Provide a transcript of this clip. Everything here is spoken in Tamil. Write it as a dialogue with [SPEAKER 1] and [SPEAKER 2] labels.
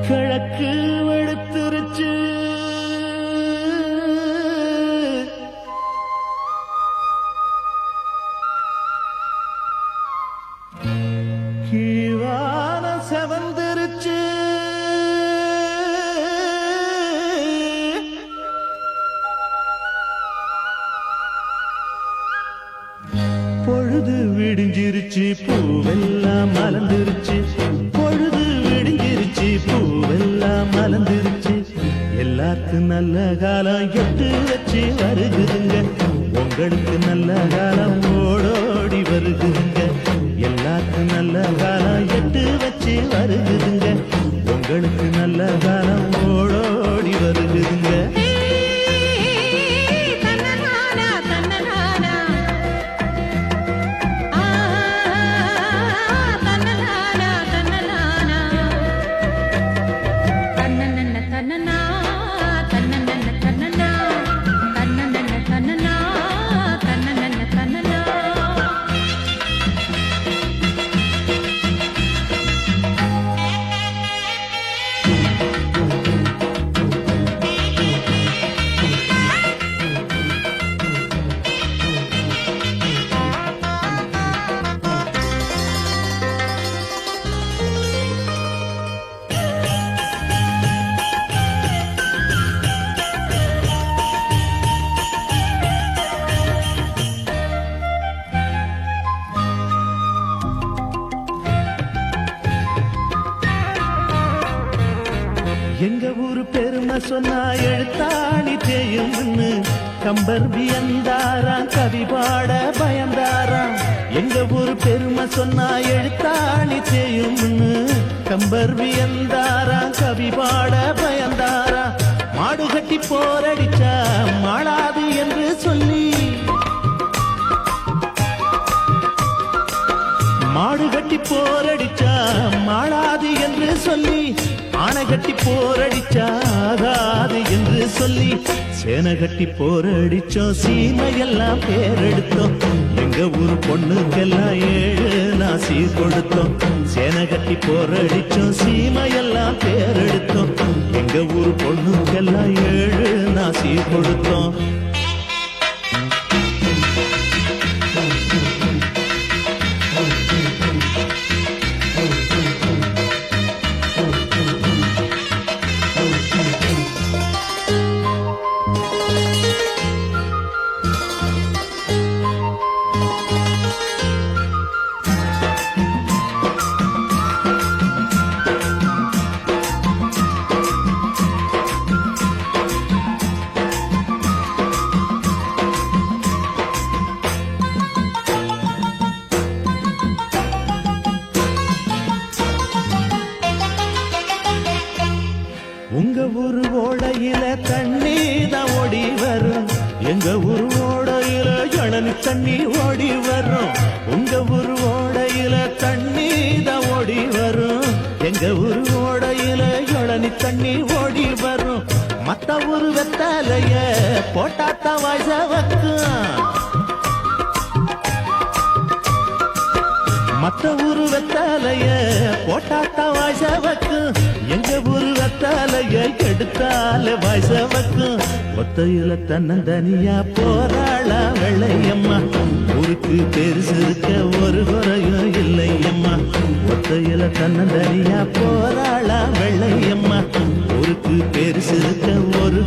[SPEAKER 1] கிழக்கு வெளுத்துருச்சு கீழான செவந்திருச்சு பொழுது விடிஞ்சிருச்சு பூவெல்லாம் மலர்ந்துருச்சு பொழுது விடிஞ்சிருச்சு பூவெல்லாம் மலர்ந்துருச்சு எல்லாத்துக்கும் நல்ல காலம் எட்டு வச்சு வருகுதுங்க உங்களுக்கு நல்ல காலம் ஓடோடி வருகுதுங்க எல்லாத்துக்கும் நல்ல காலம் எட்டு வச்சு வருகுதுங்க உங்களுக்கு நல்ல காலம் ஓடோடி வருகுதுங்க எங்க ஊரு பெருமை சொன்னா எழுத்தாணி தேயும்னு கம்பர் வியந்தாராம் கவி பாட பயந்தாராம் எங்க ஊரு பெருமை சொன்னா எழுத்தாணி தேயும்னு கம்பர் வியந்தாராம் கவி பாட பயந்தாராம் மாடு கட்டி போரடிச்சா மாளாது என்று சொல்லி மாடு கட்டி போரடிச்சா மாளாது என்று சொல்லி ஆனை கட்டி போரடிச்சாதாது என்று சொல்லி சேனை கட்டி போரடிச்சோம் சீமையெல்லாம் பேரெடுத்தோம் எங்க ஊரு பொண்ணுக்கெல்லாம் 7 நாசி கொடுத்தோம் சேனை கட்டி போரடிச்சோம் சீமையெல்லாம் பேரெடுத்தோம் எங்க ஊரு பொண்ணுக்கெல்லாம் 7 நாசி கொடுத்தோம் உங்க ஊரு ஓடையில தண்ணி தான் ஓடி வரும் எங்க ஊரு ஓடையில இளநி தண்ணி ஓடி வரும் உங்க ஊரு ஓடையில தண்ணி தான் ஓடி வரும் எங்க ஊரு ஓடையில இளநி தண்ணி ஓடி வரும் மத்த ஊரு வெத்தாலைய போட்டாத்தான் வாய்ஸ வைக்கும் மத்த ஊரு வெத்தாலைய போட்டாத்தா வாய்சவக்கும் எங்க ஊரு வெத்தாலைய எடுத்தால வாய்சவக்கும் ஒத்தையில தன்னந்தனியா போராளா வெள்ளையம்மா ஊருக்கு பெருசு இருக்க ஒரு குறையும் இல்லையம்மா ஒத்தையில தன்னந்தனியா போராளா வெள்ளையம்மா ஊருக்கு பெருசு இருக்க ஒரு